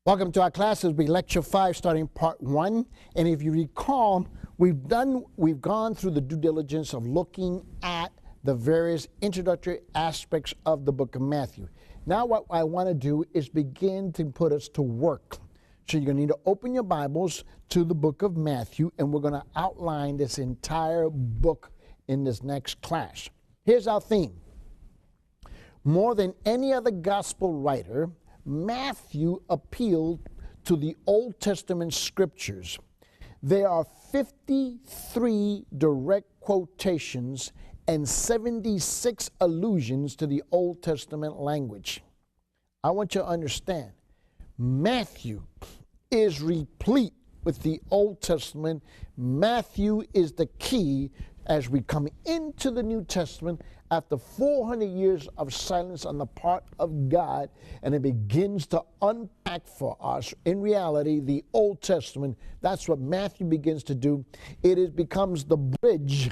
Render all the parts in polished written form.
Welcome to our class. This will be Lecture 5, starting Part 1. And if you recall, we've gone through the due diligence of looking at the various introductory aspects of the book of Matthew. Now what I want to do is begin to put us to work. So you're going to need to open your Bibles to the book of Matthew, and we're going to outline this entire book in this next class. Here's our theme. More than any other gospel writer, Matthew appealed to the Old Testament scriptures. There are 53 direct quotations and 76 allusions to the Old Testament language. I want you to understand, Matthew is replete with the Old Testament. Matthew is the key as we come into the New Testament after 400 years of silence on the part of God, and it begins to unpack for us, in reality, the Old Testament. That's what Matthew begins to do. It becomes the bridge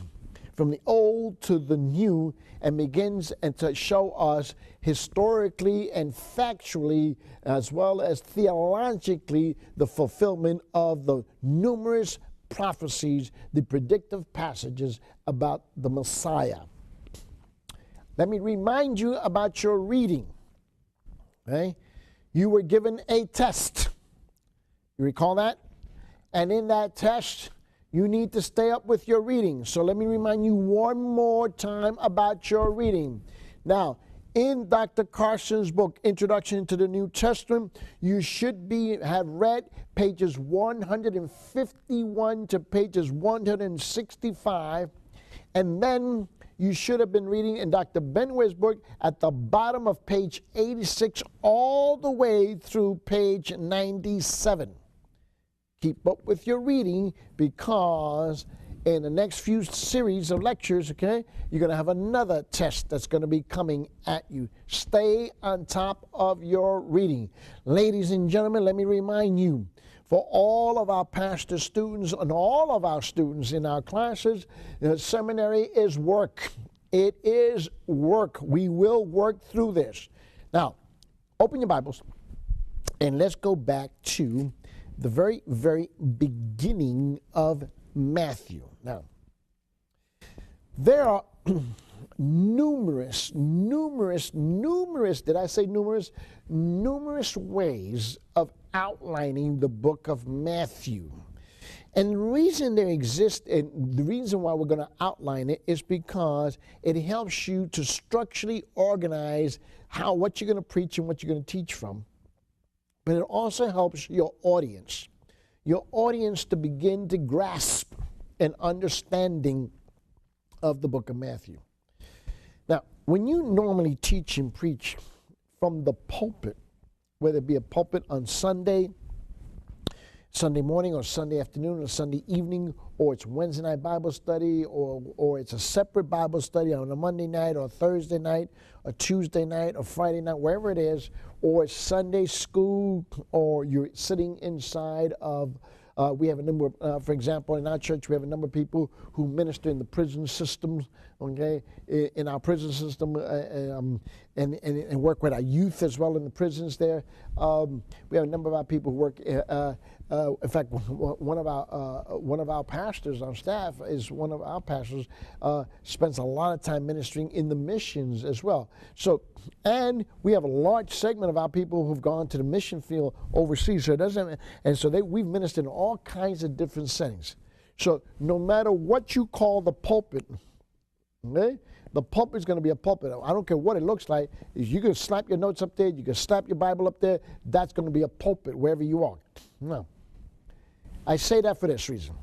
from the old to the new, and begins to show us historically and factually, as well as theologically, the fulfillment of the numerous prophecies, the predictive passages about the Messiah. Let me remind you about your reading. Okay? You were given a test. You recall that? And in that test, you need to stay up with your reading. So let me remind you one more time about your reading. Now, in Dr. Carson's book, Introduction to the New Testament, you should have read pages 151 to pages 165, and then you should have been reading in Dr. Benware's book at the bottom of page 86 all the way through page 97. Keep up with your reading, because in the next few series of lectures, okay, you're going to have another test that's going to be coming at you. Stay on top of your reading. Ladies and gentlemen, let me remind you, for all of our pastor students and all of our students in our classes, seminary is work. It is work. We will work through this. Now, open your Bibles, and let's go back to the very, very beginning of Matthew. Now, there are numerous, did I say numerous? Numerous ways of outlining the book of Matthew. And the reason they exist, and the reason why we're going to outline it, is because it helps you to structurally organize what you're going to preach and what you're going to teach from. But it also helps your audience to begin to grasp an understanding of the book of Matthew. Now, when you normally teach and preach from the pulpit, whether it be a pulpit on Sunday morning or Sunday afternoon or Sunday evening, or it's Wednesday night Bible study, or it's a separate Bible study on a Monday night or Thursday night or Tuesday night or Friday night, wherever it is, or it's Sunday school, or you're sitting inside of, we have a number of, for example, in our church, we have a number of people who minister in the prison systems, okay, in our prison system, and work with our youth as well in the prisons there. We have a number of our people who work, in fact, one of our pastors on staff spends a lot of time ministering in the missions as well. So, and we have a large segment of our people who've gone to the mission field overseas. So it doesn't, and so we've ministered in all kinds of different settings. So no matter what you call the pulpit, okay, the pulpit is going to be a pulpit. I don't care what it looks like. You can slap your notes up there. You can slap your Bible up there. That's going to be a pulpit wherever you are. No. I say that for this reason.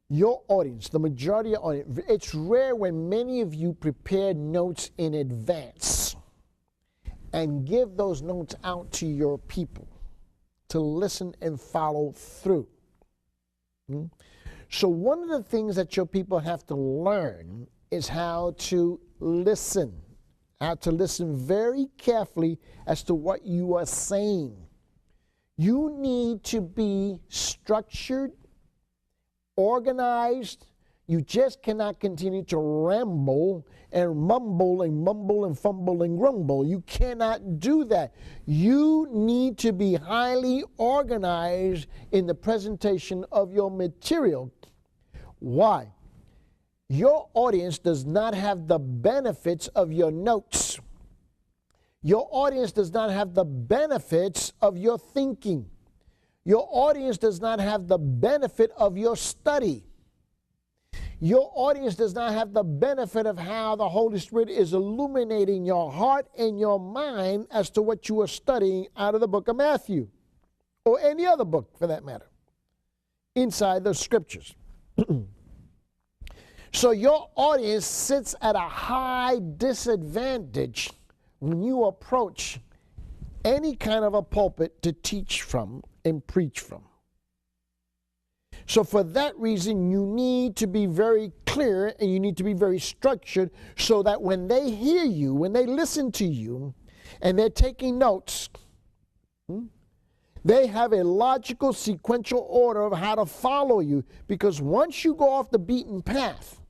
Your audience, the majority of your audience, it's rare when many of you prepare notes in advance and give those notes out to your people to listen and follow through. So one of the things that your people have to learn is how to listen very carefully as to what you are saying. You need to be structured, organized. You just cannot continue to ramble and mumble and mumble and fumble and grumble. You cannot do that. You need to be highly organized in the presentation of your material. Why? Your audience does not have the benefits of your notes. Your audience does not have the benefits of your thinking. Your audience does not have the benefit of your study. Your audience does not have the benefit of how the Holy Spirit is illuminating your heart and your mind as to what you are studying out of the book of Matthew, or any other book for that matter, inside the scriptures. So your audience sits at a high disadvantage when you approach any kind of a pulpit to teach from and preach from. So for that reason, you need to be very clear and you need to be very structured so that when they hear you, when they listen to you, and they're taking notes, they have a logical sequential order of how to follow you. Because once you go off the beaten path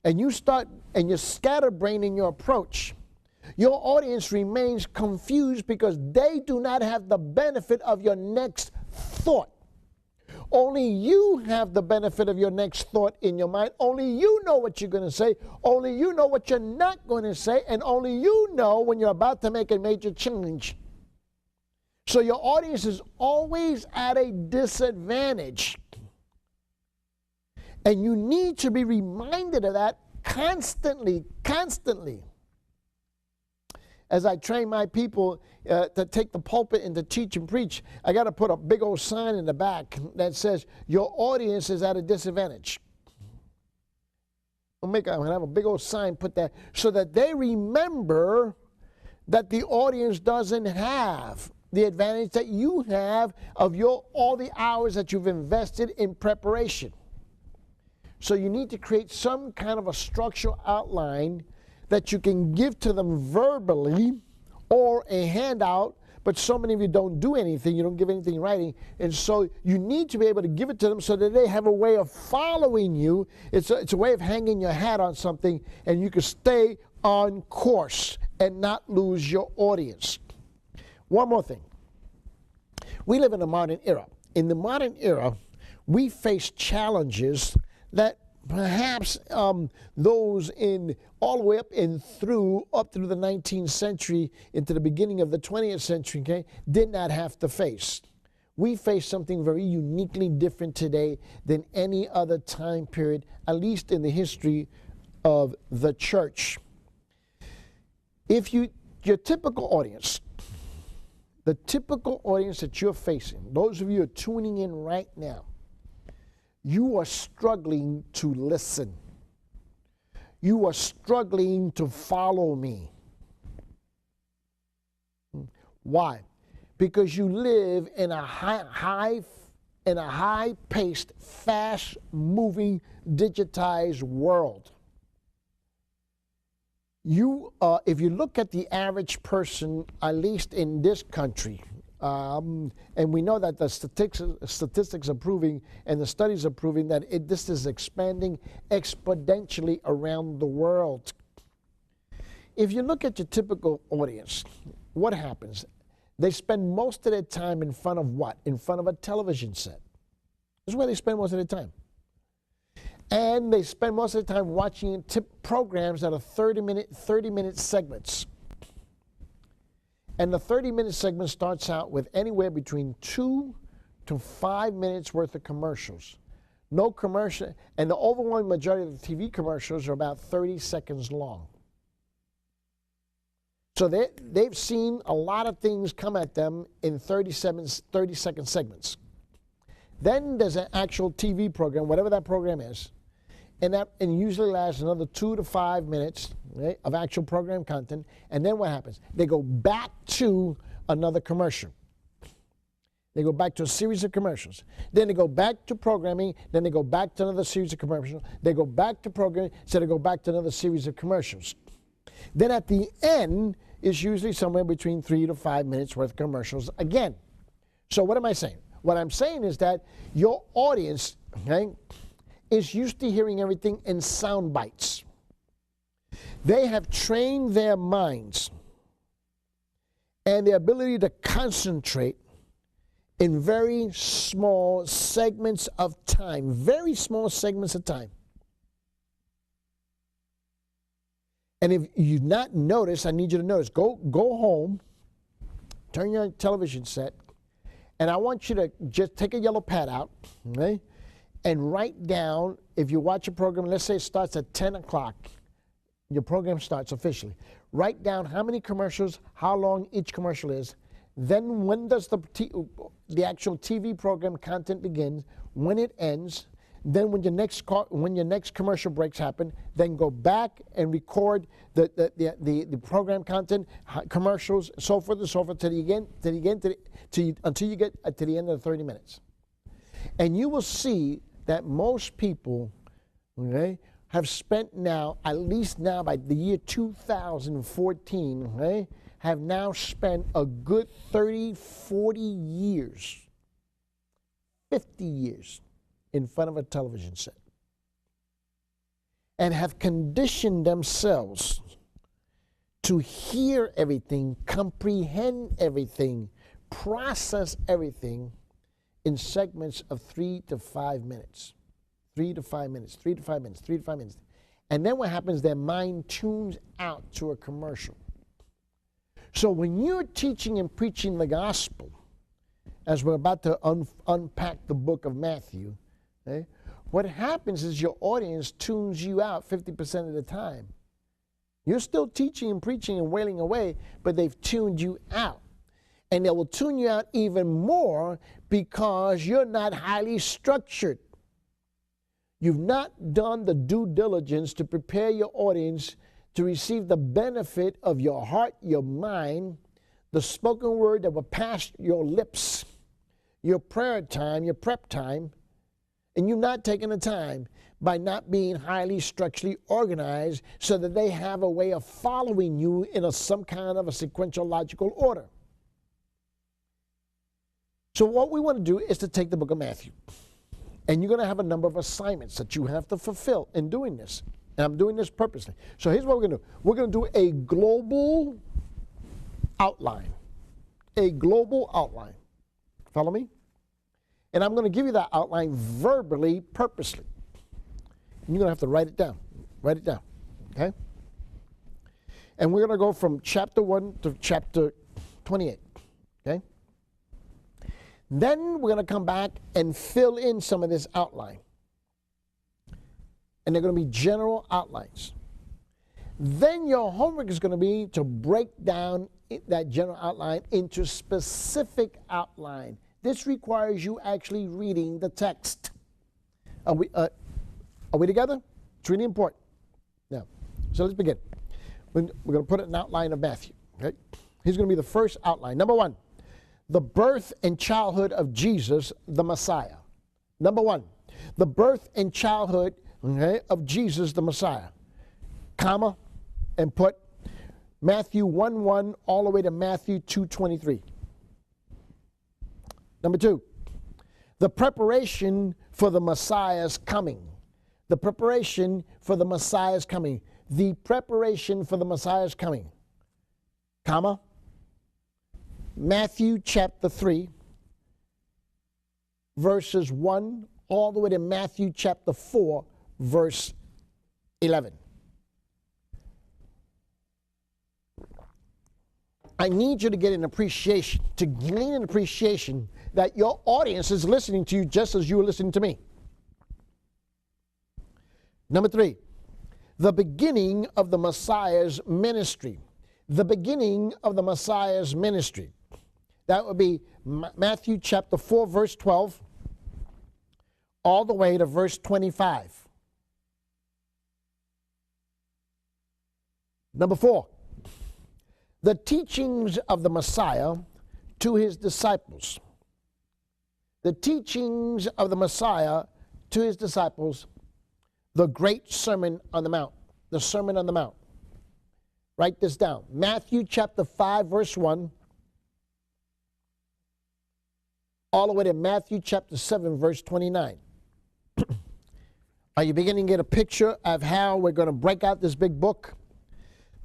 and you start and you're scatterbrained in your approach, your audience remains confused because they do not have the benefit of your next thought. Only you have the benefit of your next thought in your mind. Only you know what you're going to say. Only you know what you're not going to say. And only you know when you're about to make a major change. So your audience is always at a disadvantage. And you need to be reminded of that constantly. As I train my people to take the pulpit and to teach and preach, I got to put a big old sign in the back that says, your audience is at a disadvantage. I'm going to have a big old sign put that so that they remember that the audience doesn't have the advantage that you have of all the hours that you've invested in preparation. So you need to create some kind of a structural outline that you can give to them verbally or a handout, but so many of you don't do anything, you don't give anything in writing, and so you need to be able to give it to them so that they have a way of following you. It's a way of hanging your hat on something, and you can stay on course and not lose your audience. One more thing. We live in a modern era. In the modern era, we face challenges that perhaps those in all the way up through the 19th century into the beginning of the 20th century, okay, did not have to face. We face something very uniquely different today than any other time period, at least in the history of the church. If your typical audience, the typical audience that you're facing, those of you who are tuning in right now, you are struggling to listen. You are struggling to follow me. Why? Because you live in a high-paced, fast-moving, digitized world. If you look at the average person, at least in this country, and we know that the statistics are proving and the studies are proving that this is expanding exponentially around the world. If you look at your typical audience, what happens? They spend most of their time in front of what? In front of a television set. This is where they spend most of their time. And they spend most of the time watching programs that are 30-minute segments. And the 30-minute segment starts out with anywhere between 2 to 5 minutes worth of commercials. No commercial, and the overwhelming majority of the TV commercials are about 30 seconds long. So they've seen a lot of things come at them in 30-second segments. Then there's an actual TV program, whatever that program is, and usually lasts another 2 to 5 minutes, right, of actual program content. And then what happens? They go back to another commercial. They go back to a series of commercials. Then they go back to programming. Then they go back to another series of commercials. They go back to programming. So they go back to another series of commercials. Then at the end is usually somewhere between 3 to 5 minutes worth of commercials again. So what am I saying? What I'm saying is that your audience, okay, is used to hearing everything in sound bites. They have trained their minds and the ability to concentrate in very small segments of time, very small segments of time. And if you've not noticed, I need you to notice, go home, turn your television set, and I want you to just take a yellow pad out, okay, and write down, if you watch a program, let's say it starts at 10 o'clock, your program starts officially. Write down how many commercials, how long each commercial is, then when does the actual TV program content begins, when it ends, then when your next commercial breaks happen, then go back and record the program content, commercials, so forth and so forth, until you get to the end of the 30 minutes. And you will see that most people, okay, have spent now, at least now by the year 2014, okay, have now spent a good 30, 40 years, 50 years in front of a television set, and have conditioned themselves to hear everything, comprehend everything, process everything in segments of 3 to 5 minutes. 3 to 5 minutes, 3 to 5 minutes, 3 to 5 minutes. And then what happens, their mind tunes out to a commercial. So when you're teaching and preaching the gospel, as we're about to unpack the book of Matthew, okay, what happens is your audience tunes you out 50% of the time. You're still teaching and preaching and wailing away, but they've tuned you out. And they will tune you out even more because you're not highly structured. You've not done the due diligence to prepare your audience to receive the benefit of your heart, your mind, the spoken word that will pass your lips, your prayer time, your prep time, and you've not taken the time by not being highly structurally organized so that they have a way of following you in some kind of a sequential logical order. So what we want to do is to take the book of Matthew. And you're going to have a number of assignments that you have to fulfill in doing this. And I'm doing this purposely. So here's what we're going to do. We're going to do a global outline. A global outline. Follow me? And I'm going to give you that outline verbally, purposely. And you're going to have to write it down. Write it down. Okay? And we're going to go from chapter 1 to chapter 28. Okay? Then we're going to come back and fill in some of this outline. And they're going to be general outlines. Then your homework is going to be to break down that general outline into specific outline. This requires you actually reading the text. Are we together? It's really important. Now, so let's begin. We're going to put an outline of Matthew. Okay? Here's going to be the first outline. Number 1. The birth and childhood of Jesus, the Messiah. Number 1, the birth and childhood, okay, of Jesus, the Messiah. Comma, and put Matthew 1:1 all the way to Matthew 2:23. Number 2, the preparation for the Messiah's coming. The preparation for the Messiah's coming. The preparation for the Messiah's coming. Comma. Matthew chapter 3, verses 1 all the way to Matthew chapter 4, verse 11. I need you to get an appreciation, to glean an appreciation that your audience is listening to you just as you are listening to me. Number 3, the beginning of the Messiah's ministry. The beginning of the Messiah's ministry. That would be Matthew chapter 4, verse 12, all the way to verse 25. Number 4, the teachings of the Messiah to his disciples. The teachings of the Messiah to his disciples, the great Sermon on the Mount. The Sermon on the Mount. Write this down. Matthew chapter 5, verse 1, all the way to Matthew chapter 7, verse 29. Are you beginning to get a picture of how we're going to break out this big book?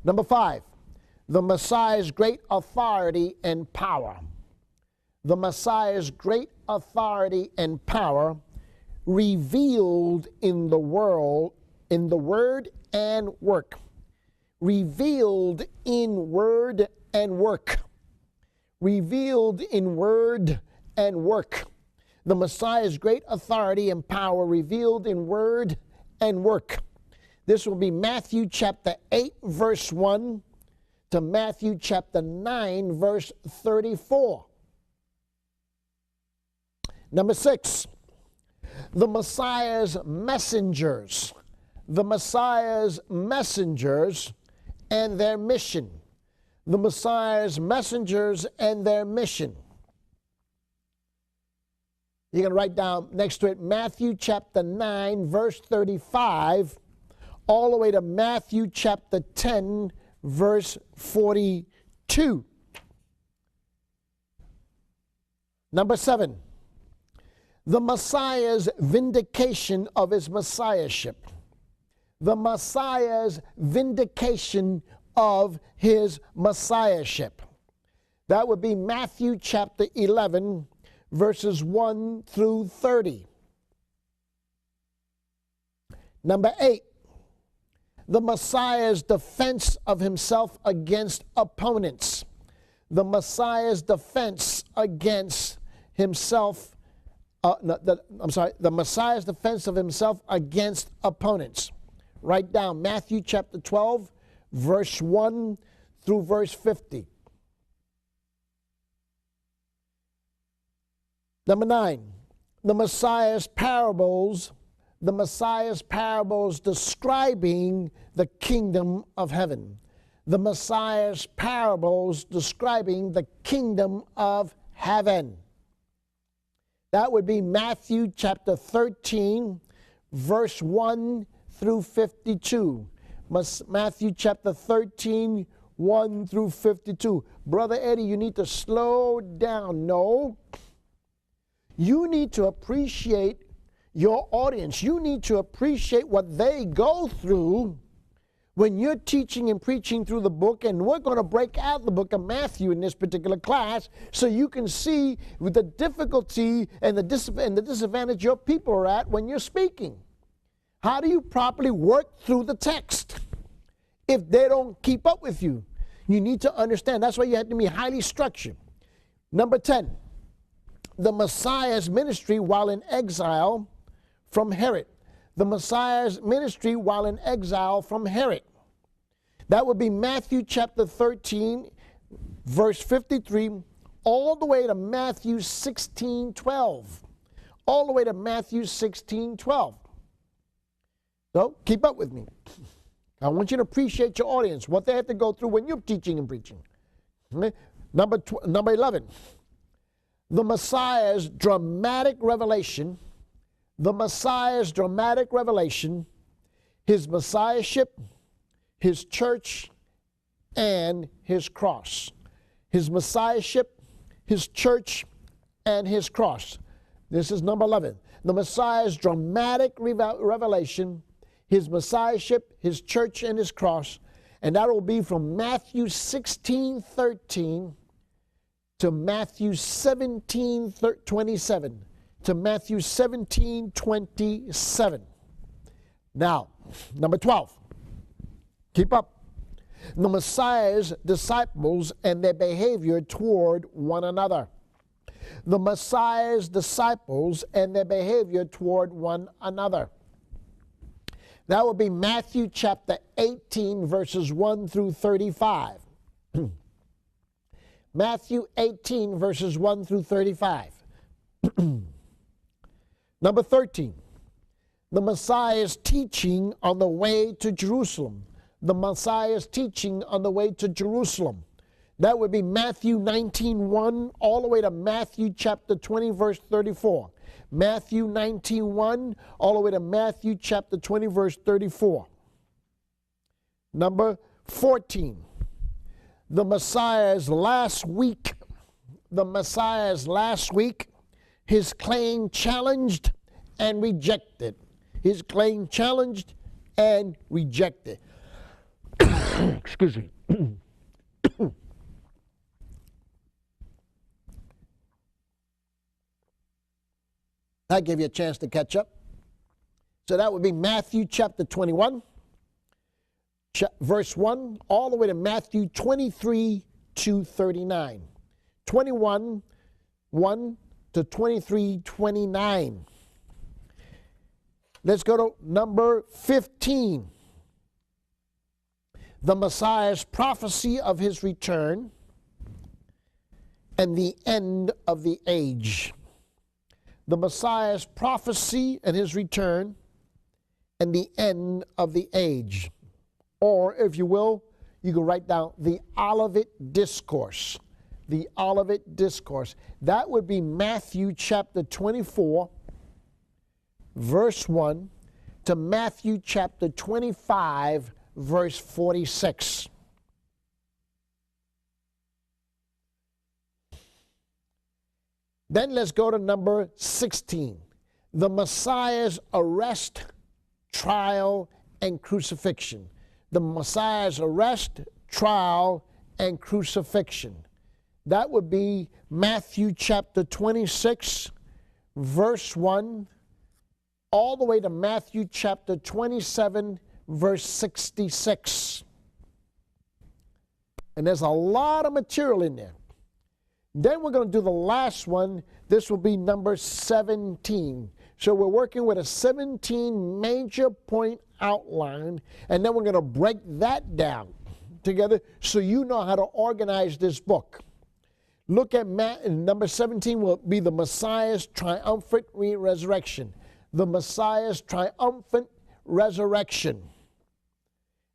Number 5, the Messiah's great authority and power. The Messiah's great authority and power revealed in the world, in the word and work. Revealed in word and work. Revealed in word and work. The Messiah's great authority and power revealed in word and work. This will be Matthew chapter 8, verse 1 to Matthew chapter 9, verse 34. Number 6, the Messiah's messengers. The Messiah's messengers and their mission. The Messiah's messengers and their mission. You're going to write down next to it Matthew chapter 9, verse 35, all the way to Matthew chapter 10, verse 42. Number 7, the Messiah's vindication of his messiahship. The Messiah's vindication of his messiahship. That would be Matthew chapter 11, verses 1 through 30. Number 8, the Messiah's defense of himself against opponents. The Messiah's defense against himself, the Messiah's defense of himself against opponents. Write down Matthew chapter 12, verse 1 through verse 50. Number 9, the Messiah's parables describing the kingdom of heaven. The Messiah's parables describing the kingdom of heaven. That would be Matthew chapter 13, verse 1 through 52. Matthew chapter 13, 1 through 52. Brother Eddie, you need to slow down. No. You need to appreciate your audience. You need to appreciate what they go through when you're teaching and preaching through the book, and we're going to break out the book of Matthew in this particular class so you can see the difficulty and the disadvantage your people are at when you're speaking. How do you properly work through the text if they don't keep up with you? You need to understand. That's why you have to be highly structured. Number 10. The Messiah's ministry while in exile from Herod. The Messiah's ministry while in exile from Herod. That would be Matthew chapter 13, verse 53, all the way to Matthew 16, 12. All the way to Matthew 16, 12. So keep up with me. I want you to appreciate your audience, what they have to go through when you're teaching and preaching. Okay? Number 11. The Messiah's dramatic revelation, the Messiah's dramatic revelation, his messiahship, his church, and his cross. His messiahship, his church, and his cross. This is number 11. The Messiah's dramatic revelation, his messiahship, his church, and his cross. And that will be from Matthew 16, 13 to Matthew 17, 27. To Matthew 17, 27. Now, number 12. Keep up. The Messiah's disciples and their behavior toward one another. The Messiah's disciples and their behavior toward one another. That will be Matthew chapter 18, verses 1 through 35. Matthew 18, verses 1 through 35. Number 13. The Messiah's teaching on the way to Jerusalem. The Messiah's teaching on the way to Jerusalem. That would be Matthew 19:1 all the way to Matthew chapter 20, verse 34. Matthew 19:1 all the way to Matthew chapter 20, verse 34. Number 14. The Messiah's last week. The Messiah's last week. His claim challenged and rejected. his claim challenged and rejected. Excuse me. I gave you a chance to catch up. So that would be Matthew chapter 21, verse 1, all the way to Matthew 23 to 39. 21, 1 to 23, 29. Let's go to number 15. The Messiah's prophecy of his return and the end of the age. The Messiah's prophecy and his return and the end of the age. Or, if you will, you can write down the Olivet Discourse. The Olivet Discourse. That would be Matthew chapter 24, verse 1, to Matthew chapter 25, verse 46. Then let's go to number 16. The Messiah's arrest, trial, and crucifixion. The Messiah's arrest, trial, and crucifixion. That would be Matthew chapter 26, verse 1, all the way to Matthew chapter 27, verse 66. And there's a lot of material in there. Then we're going to do the last one. This will be number 17. So we're working with a 17 major point outline, and then we're going to break that down together so you know how to organize this book. Look at number 17 will be the Messiah's triumphant resurrection. The Messiah's triumphant resurrection.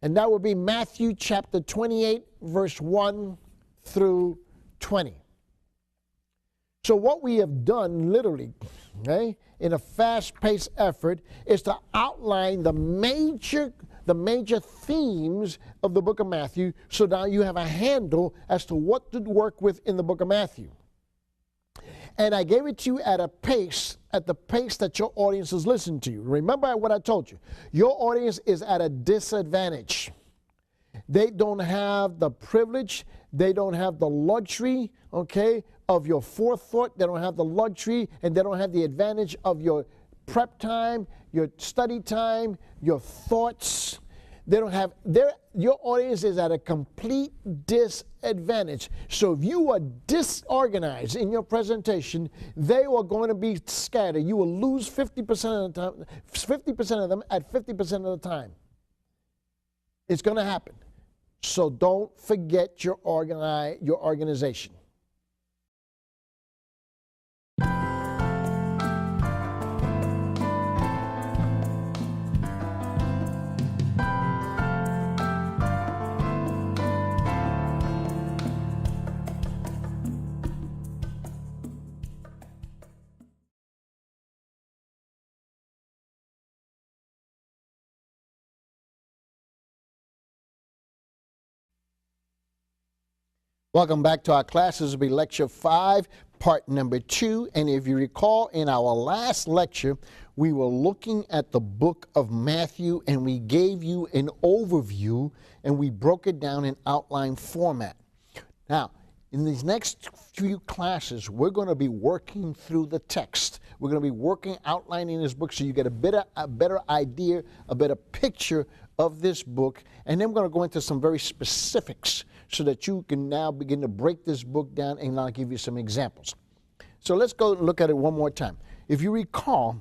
And that will be Matthew chapter 28, verse 1 through 20. So what we have done literally, okay, in a fast-paced effort is to outline the major themes of the book of Matthew, so now you have a handle as to what to work with in the book of Matthew. And I gave it to you at the pace that your audience is listening to you. Remember what I told you. Your audience is at a disadvantage. They don't have the privilege, they don't have the luxury, okay, of your forethought. They don't have the luxury, and they don't have the advantage of your prep time, your study time, your thoughts. They don't have, your audience is at a complete disadvantage. So if you are disorganized in your presentation, they are going to be scattered. You will lose 50% of the time, 50% of them at 50% of the time. It's going to happen. So don't forget your organization. Welcome back to our class. This will be lecture 5, part number 2. And if you recall, in our last lecture, we were looking at the book of Matthew, and we gave you an overview, and we broke it down in outline format. Now, in these next few classes, we're going to be working through the text. We're going to be outlining this book so you get a better idea, a better picture of this book. And then we're going to go into some very specifics so that you can now begin to break this book down, and I'll give you some examples. So let's go look at it one more time. If you recall,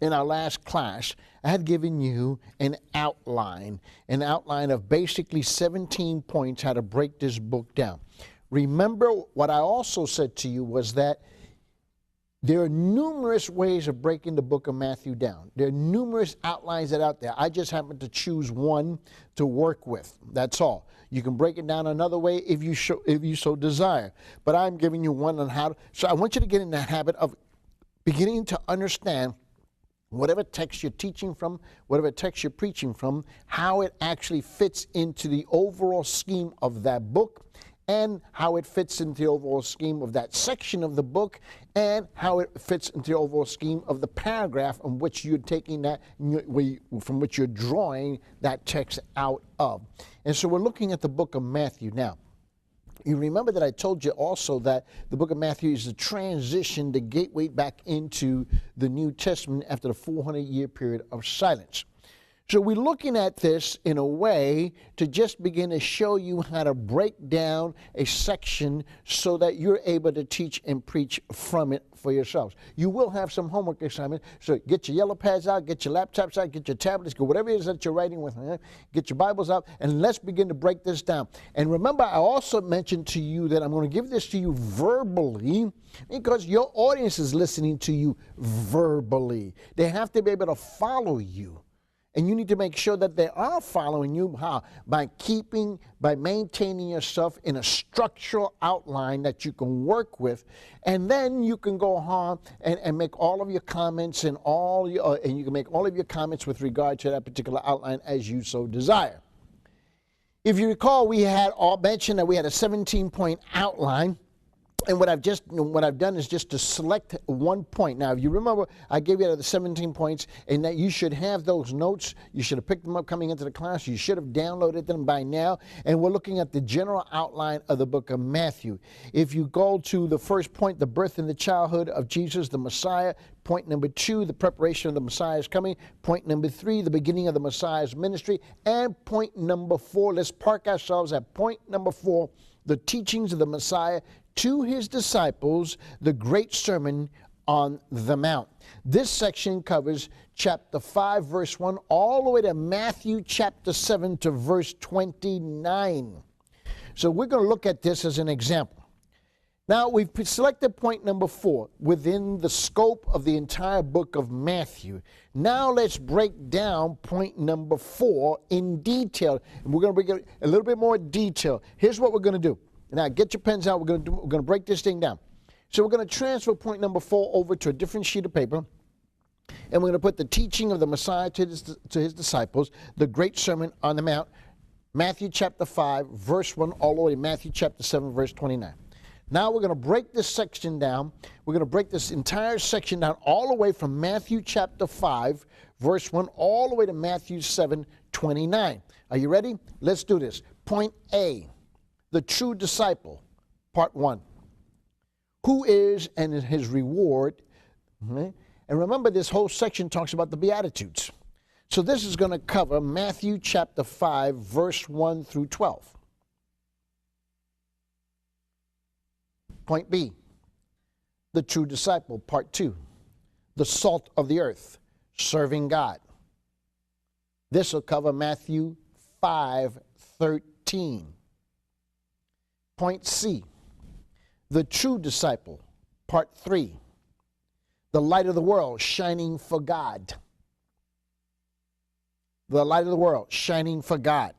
in our last class, I had given you an outline of basically 17 points how to break this book down. Remember, what I also said to you was that there are numerous ways of breaking the book of Matthew down. There are numerous outlines that are out there. I just happen to choose one to work with. That's all. You can break it down another way if you so desire. But I'm giving you one on how to. So I want you to get in the habit of beginning to understand whatever text you're teaching from, whatever text you're preaching from, how it actually fits into the overall scheme of that book and how it fits into the overall scheme of that section of the book, and how it fits into the overall scheme of the paragraph on which you're taking that, from which you're drawing that text out of. And so we're looking at the book of Matthew now. You remember that I told you also that the book of Matthew is the transition, the gateway back into the New Testament after the 400-year period of silence. So we're looking at this in a way to just begin to show you how to break down a section so that you're able to teach and preach from it for yourselves. You will have some homework assignment, so get your yellow pads out, get your laptops out, get your tablets, get whatever it is that you're writing with, get your Bibles out, and let's begin to break this down. And remember, I also mentioned to you that I'm going to give this to you verbally because your audience is listening to you verbally. They have to be able to follow you. And you need to make sure that they are following you. How? By maintaining yourself in a structural outline that you can work with. And then you can go on and make all of your comments and you can make all of your comments with regard to that particular outline as you so desire. If you recall, we had all mentioned that we had a 17-point outline. And what I've done is just to select one point. Now, if you remember, I gave you the 17 points, and that you should have those notes. You should have picked them up coming into the class. You should have downloaded them by now. And we're looking at the general outline of the book of Matthew. If you go to the first point, the birth and the childhood of Jesus, the Messiah. Point number 2, the preparation of the Messiah's coming. Point number 3, the beginning of the Messiah's ministry. And point number 4, let's park ourselves at point number 4, the teachings of the Messiah to his disciples, the great sermon on the Mount. This section covers chapter 5, verse 1, all the way to Matthew chapter 7 to verse 29. So we're going to look at this as an example. Now, we've selected point number 4 within the scope of the entire book of Matthew. Now let's break down point number 4 in detail. And we're going to bring it a little bit more detail. Here's what we're going to do. Now, get your pens out. We're going to break this thing down. So we're going to transfer point number 4 over to a different sheet of paper. And we're going to put the teaching of the Messiah to his disciples, the great sermon on the Mount, Matthew chapter 5, verse 1, all the way to Matthew chapter 7, verse 29. Now we're going to break this section down. We're going to break this entire section down all the way from Matthew chapter 5, verse 1, all the way to Matthew 7, 29. Are you ready? Let's do this. Point A. The true disciple, part 1. Who is and his reward. And remember, this whole section talks about the Beatitudes. So this is going to cover Matthew chapter 5, verse 1 through 12. Point B. The true disciple, part 2. The salt of the earth, serving God. This will cover Matthew 5:13. Point C, the true disciple, part 3, the light of the world, shining for God. The light of the world, shining for God.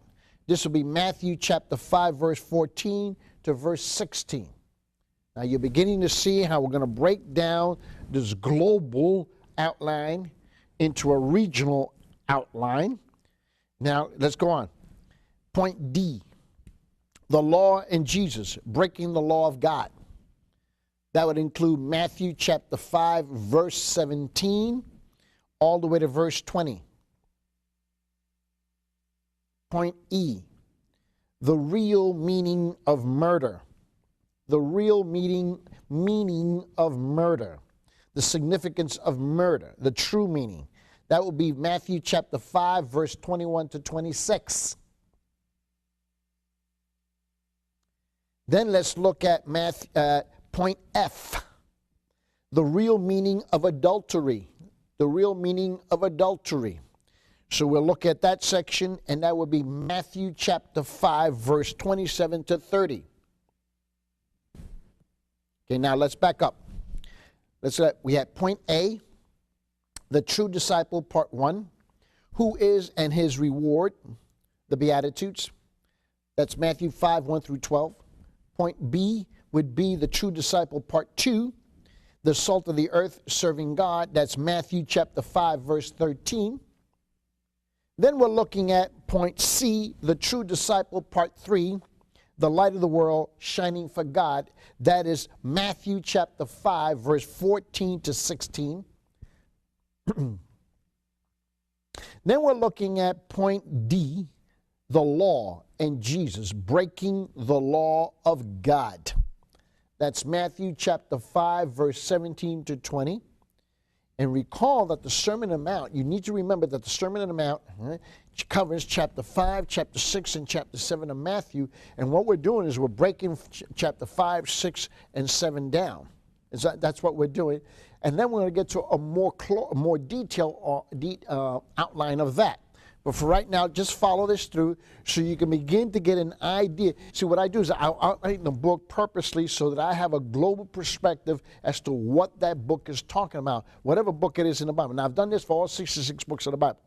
This will be Matthew chapter 5, verse 14 to verse 16. Now you're beginning to see how we're going to break down this global outline into a regional outline. Now let's go on. Point D. The law and Jesus, breaking the law of God. That would include Matthew chapter 5, verse 17, all the way to verse 20. Point E, the real meaning of murder. The real meaning of murder. The significance of murder, the true meaning. That would be Matthew chapter 5, verse 21 to 26. Then let's look at point F, the real meaning of adultery. The real meaning of adultery. So we'll look at that section, and that would be Matthew chapter 5, verse 27 to 30. Okay, now let's back up. We had point A, the true disciple, part 1. Who is and his reward, the Beatitudes. That's Matthew 5, 1 through 12. Point B would be the true disciple, part 2, the salt of the earth, serving God. That's Matthew chapter 5, verse 13. Then we're looking at point C, the true disciple, part 3, the light of the world, shining for God. That is Matthew chapter 5, verse 14 to 16. Then we're looking at point D, the law and Jesus, breaking the law of God. That's Matthew chapter 5, verse 17 to 20. And recall that the Sermon on the Mount, you need to remember that the Sermon on the Mount covers chapter 5, chapter 6, and chapter 7 of Matthew. And what we're doing is we're breaking chapter 5, 6, and 7 down. That's what we're doing. And then we're going to get to a more detailed outline of that. But for right now, just follow this through so you can begin to get an idea. See, what I do is I outline the book purposely so that I have a global perspective as to what that book is talking about, whatever book it is in the Bible. Now, I've done this for all 66 books of the Bible.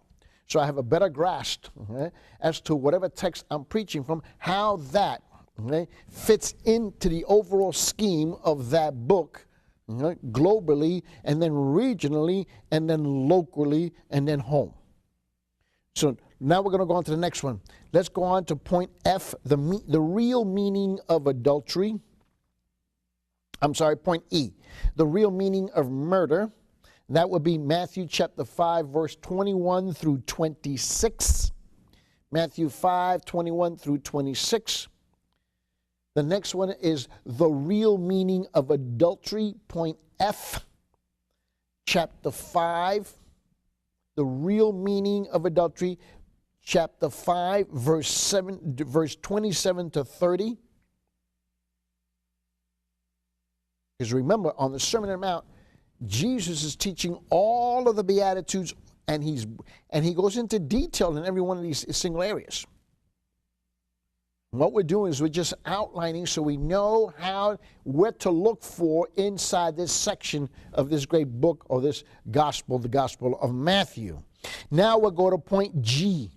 So I have a better grasp as to whatever text I'm preaching from, how that fits into the overall scheme of that book, globally, and then regionally, and then locally, and then home. So now we're going to go on to the next one. Let's go on to point F, the real meaning of adultery. I'm sorry, point E, the real meaning of murder. That would be Matthew chapter 5, verse 21 through 26. Matthew 5, 21 through 26. The next one is the real meaning of adultery, point F, chapter 5. The real meaning of adultery, chapter 5, verse 27 to 30. Because remember, on the Sermon on the Mount, Jesus is teaching all of the Beatitudes, and he goes into detail in every one of these single areas. What we're doing is we're just outlining so we know what to look for inside this section of this great book or this gospel, the Gospel of Matthew. Now we'll go to point G.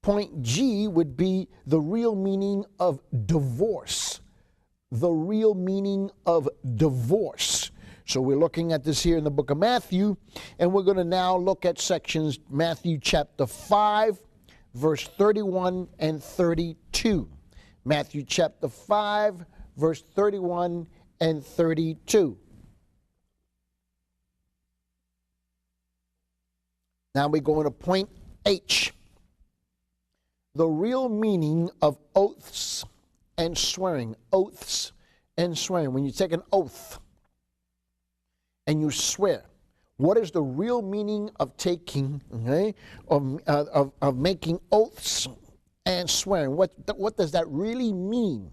Point G would be the real meaning of divorce. The real meaning of divorce. So we're looking at this here in the book of Matthew, and we're going to now look at sections Matthew chapter 5, verse 31 and 32. Matthew chapter 5, verse 31 and 32. Now we go into point H. The real meaning of oaths and swearing. Oaths and swearing. When you take an oath and you swear, what is the real meaning of taking, of making oaths and swearing? What does that really mean?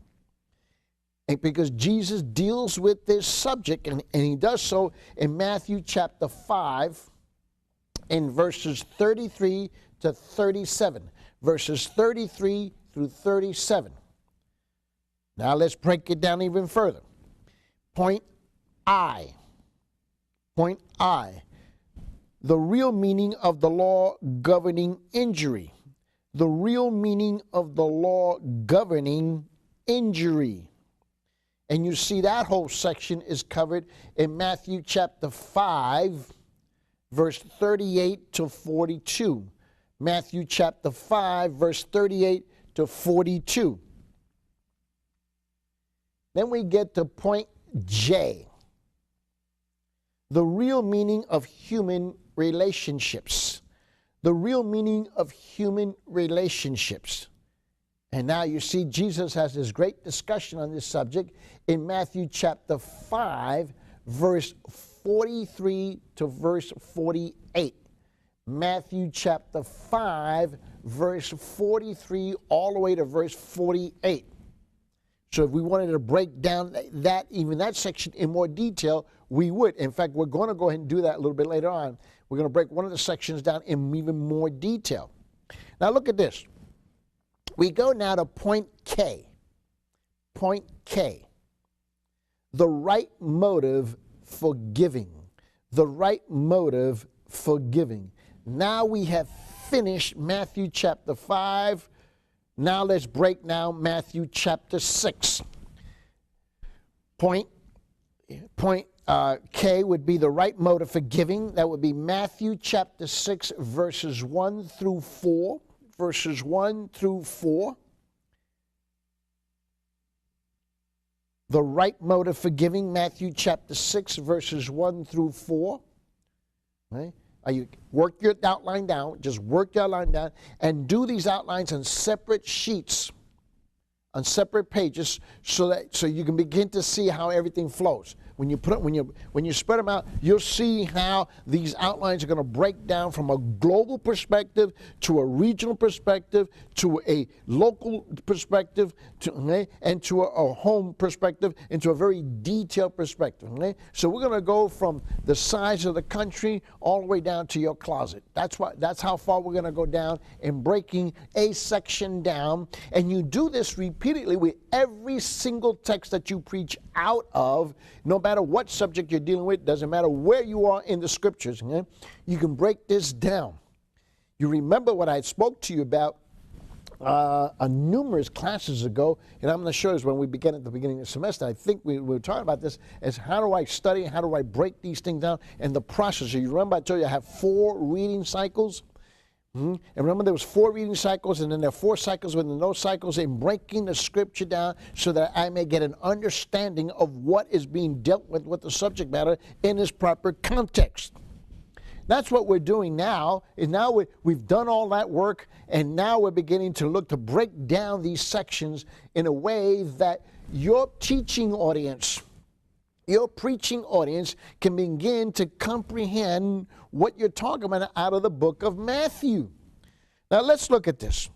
And because Jesus deals with this subject, and he does so in Matthew chapter 5, in verses 33 to 37. Verses 33 through 37. Now let's break it down even further. Point I. Point I, the real meaning of the law governing injury. The real meaning of the law governing injury. And you see that whole section is covered in Matthew chapter 5, verse 38 to 42. Matthew chapter 5, verse 38 to 42. Then we get to point J. The real meaning of human relationships. The real meaning of human relationships. And now you see Jesus has this great discussion on this subject in Matthew chapter 5, verse 43 to verse 48. Matthew chapter 5, verse 43 all the way to verse 48. So if we wanted to break down that section in more detail, we would. In fact, we're going to go ahead and do that a little bit later on. We're going to break one of the sections down in even more detail. Now look at this. We go now to point K. Point K. The right motive for giving. The right motive for giving. Now we have finished Matthew chapter 5. Now let's break down Matthew chapter 6. Point K would be the right motive for giving. That would be Matthew chapter 6, verses 1 through 4. Verses 1 through 4. The right motive for giving, Matthew chapter 6, verses 1 through 4. Right? You work your outline down, just work your outline down, and do these outlines on separate sheets, on separate pages, so you can begin to see how everything flows. When you spread them out, you'll see how these outlines are going to break down from a global perspective to a regional perspective to a local perspective and to a home perspective, into a very detailed perspective. Okay? So we're going to go from the size of the country all the way down to your closet. That's how far we're going to go down in breaking a section down. And you do this repeatedly with every single text that you preach out of, no matter what subject you're dealing with, doesn't matter where you are in the scriptures. Okay? You can break this down. You remember what I spoke to you about numerous classes ago, and I'm not sure is when we began at the beginning of the semester. I think we were talking about this as how do I study, how do I break these things down, and the process. You remember I told you I have 4 reading cycles? And remember there was 4 reading cycles, and then there are 4 cycles within those cycles in breaking the scripture down so that I may get an understanding of what is being dealt with the subject matter in its proper context. That's what we're doing now. Is now we've done all that work, and now we're beginning to look to break down these sections in a way that your teaching audience, your preaching audience can begin to comprehend what you're talking about out of the book of Matthew. Now let's look at this.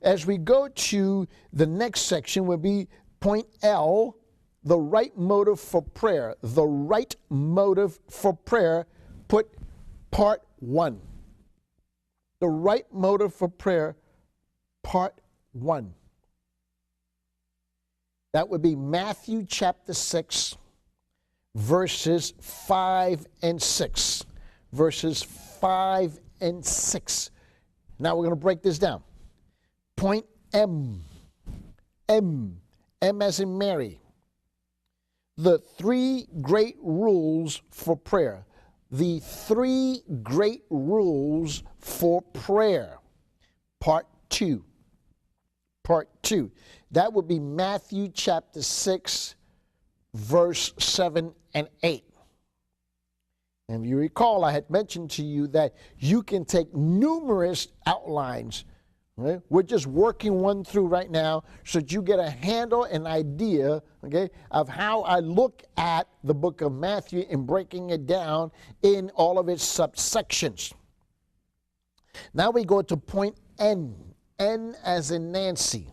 As we go to the next section will be point L, the right motive for prayer. The right motive for prayer, put part 1. The right motive for prayer, part 1. That would be Matthew chapter 6, verses 5 and 6. Verses 5 and 6. Now we're going to break this down. Point M. M as in Mary. The 3 great rules for prayer. The 3 great rules for prayer. Part 2. Part 2. That would be Matthew chapter 6, verse 7 and 8. And if you recall, I had mentioned to you that you can take numerous outlines. Okay? We're just working one through right now so that you get a handle, an idea, okay, of how I look at the book of Matthew and breaking it down in all of its subsections. Now we go to point N. N as in Nancy.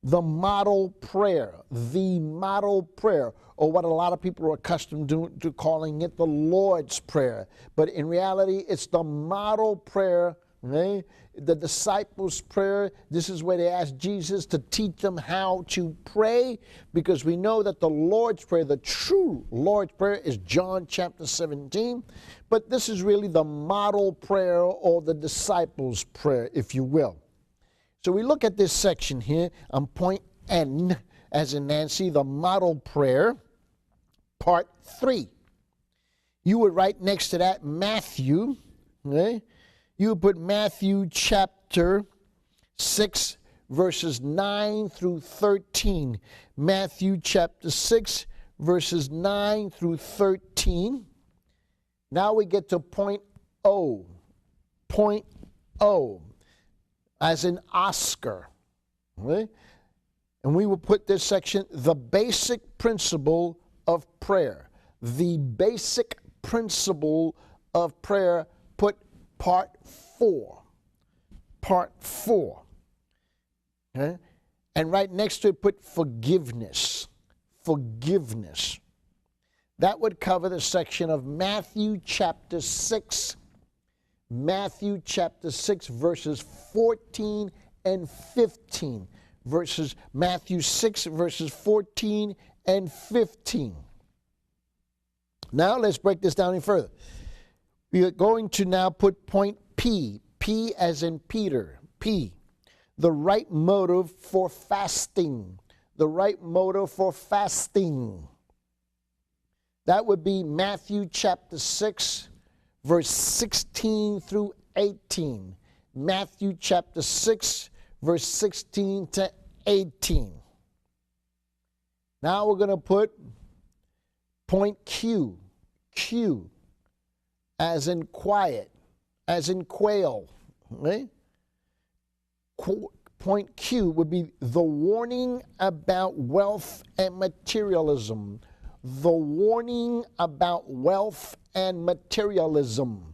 The model prayer. The model prayer. Or what a lot of people are accustomed to calling it the Lord's Prayer. But in reality, it's the model prayer, okay? The disciples' prayer. This is where they ask Jesus to teach them how to pray, because we know that the Lord's Prayer, the true Lord's Prayer, is John chapter 17. But this is really the model prayer or the disciples' prayer, if you will. So we look at this section here on point N, as in Nancy, the model prayer. Part 3. You would write next to that Matthew, okay? You would put Matthew chapter 6, verses 9 through 13. Matthew chapter 6, verses 9 through 13. Now we get to point O. Point O, as in Oscar, okay? And we will put this section, the basic principle of prayer. The basic principle of prayer, put part 4. Part 4. Okay? And right next to it, put forgiveness. Forgiveness. That would cover the section of Matthew chapter 6. Matthew chapter 6, verses 14 and 15. Matthew 6, verses 14 and 15. Now let's break this down any further. We are going to now put point P. P as in Peter. P. The right motive for fasting. The right motive for fasting. That would be Matthew chapter 6, verse 16 through 18. Matthew chapter 6, verse 16 to 18. Now we're going to put point Q. Q as in quiet, as in quail. Okay? Point Q would be the warning about wealth and materialism. The warning about wealth and materialism.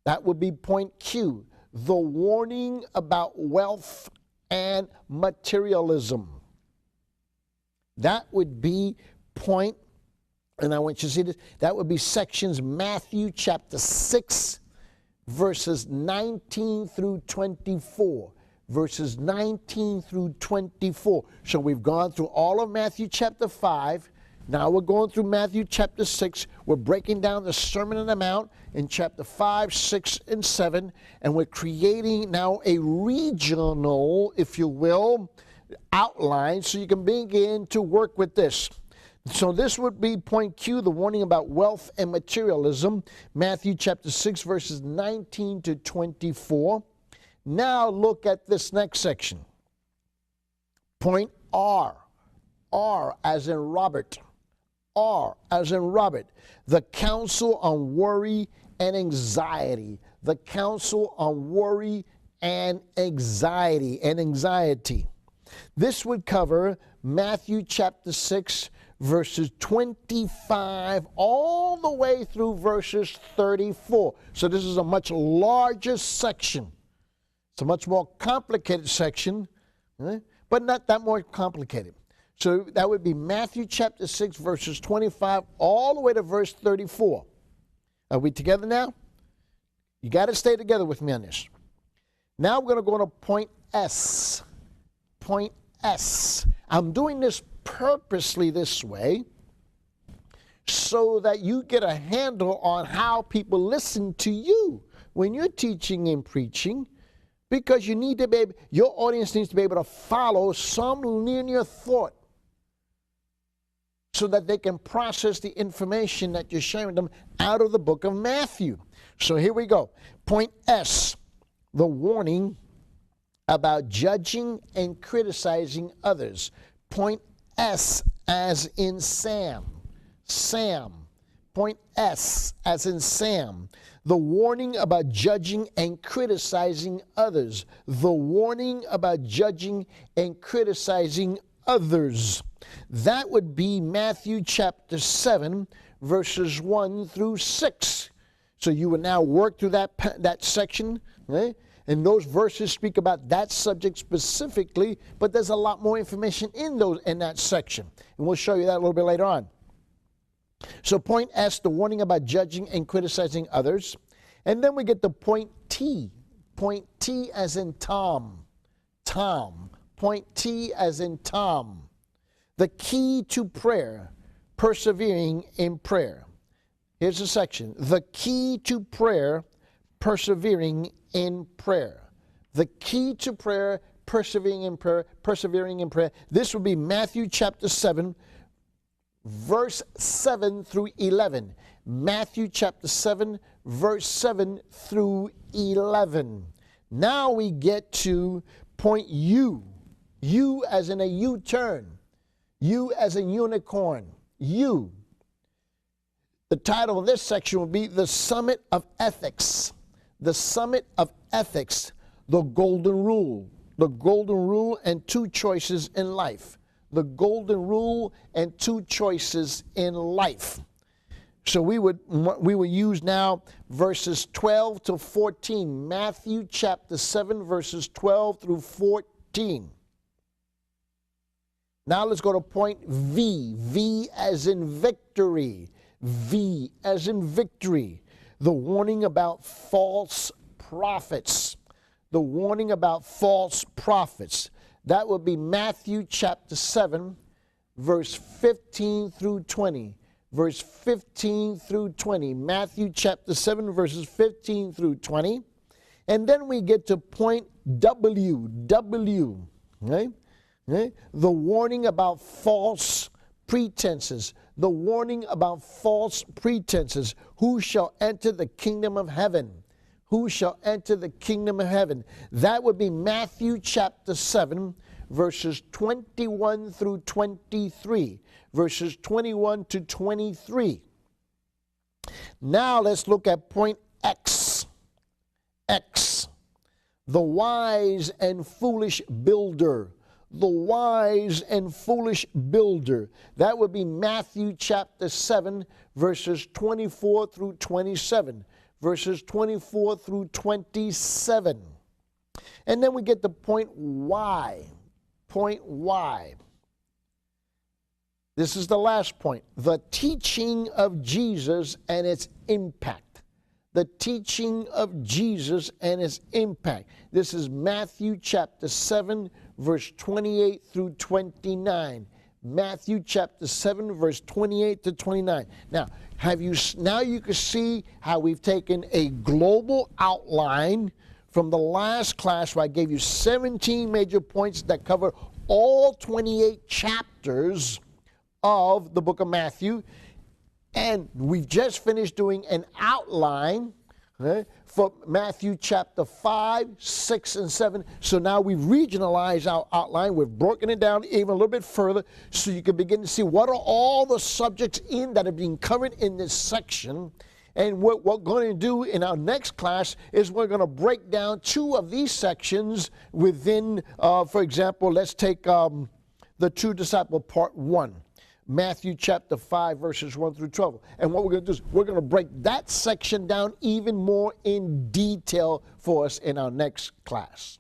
That would be point Q. The warning about wealth and materialism. That would be point, and I want you to see this, that would be sections Matthew chapter 6, verses 19 through 24. Verses 19 through 24. So we've gone through all of Matthew chapter 5. Now we're going through Matthew chapter 6. We're breaking down the Sermon on the Mount in chapter 5, 6, and 7. And we're creating now a regional, if you will, outline so you can begin to work with this. So this would be point Q, the warning about wealth and materialism. Matthew chapter 6, verses 19 to 24. Now look at this next section. Point R. R as in Robert. R as in Robert. The counsel on worry and anxiety. The counsel on worry and anxiety. This would cover Matthew chapter 6, verses 25 all the way through verses 34. So this is a much larger section. It's a much more complicated section, but not that more complicated. So that would be Matthew chapter 6, verses 25 all the way to verse 34. Are we together now? You got to stay together with me on this. Now we're going to go to point S. Point S. I'm doing this purposely this way so that you get a handle on how people listen to you when you're teaching and preaching. Because you need to be able, your audience needs to be able to follow some linear thought so that they can process the information that you're sharing with them out of the book of Matthew. So here we go. Point S, the warning about judging and criticizing others. Point S as in Sam. Sam. Point S as in Sam. The warning about judging and criticizing others. The warning about judging and criticizing others. That would be Matthew chapter 7, verses 1 through 6. So you will now work through that section, right? And those verses speak about that subject specifically, but there's a lot more information in that section. And we'll show you that a little bit later on. So point S, the warning about judging and criticizing others. And then we get the point T. Point T as in Tom. Tom. Point T as in Tom. The key to prayer, persevering in prayer. Here's the section. The key to prayer, persevering in prayer. The key to prayer, persevering in prayer, persevering in prayer. This will be Matthew chapter 7, verse 7 through 11. Matthew chapter 7, verse 7 through 11. Now we get to point U. U as in a U-turn. U as in unicorn. U. The title of this section will be The Summit of Ethics. The Summit of Ethics. The Golden Rule. The Golden Rule and two choices in life. The Golden Rule and two choices in life. So we would use now verses 12 to 14. Matthew chapter 7, verses 12 through 14. Now let's go to point V. V as in victory. V as in victory. The warning about false prophets. The warning about false prophets. That would be Matthew chapter 7, verse 15 through 20. Verse 15 through 20. Matthew chapter 7, verses 15 through 20. And then we get to point W. W. Okay? Okay? The warning about false pretenses. The warning about false pretenses. Who shall enter the kingdom of heaven? Who shall enter the kingdom of heaven? That would be Matthew chapter 7, verses 21 through 23, verses 21 to 23. Now let's look at point X. X, the wise and foolish builder. The wise and foolish builder. That would be Matthew chapter 7, verses 24 through 27. Verses 24 through 27. And then we get the point Y. Point Y. This is the last point. The teaching of Jesus and its impact. The teaching of Jesus and its impact. This is Matthew chapter 7, verse 28 through 29. Matthew chapter 7, verse 28 to 29. Now you can see how we've taken a global outline from the last class where I gave you 17 major points that cover all 28 chapters of the book of Matthew. And we've just finished doing an outline for Matthew chapter 5, 6, and 7. So now we've regionalized our outline. We've broken it down even a little bit further so you can begin to see what are all the subjects that are being covered in this section. And what we're going to do in our next class is we're going to break down 2 of these sections within, for example, let's take the true disciple part 1. Matthew chapter 5, verses 1 through 12. And what we're going to do is we're going to break that section down even more in detail for us in our next class.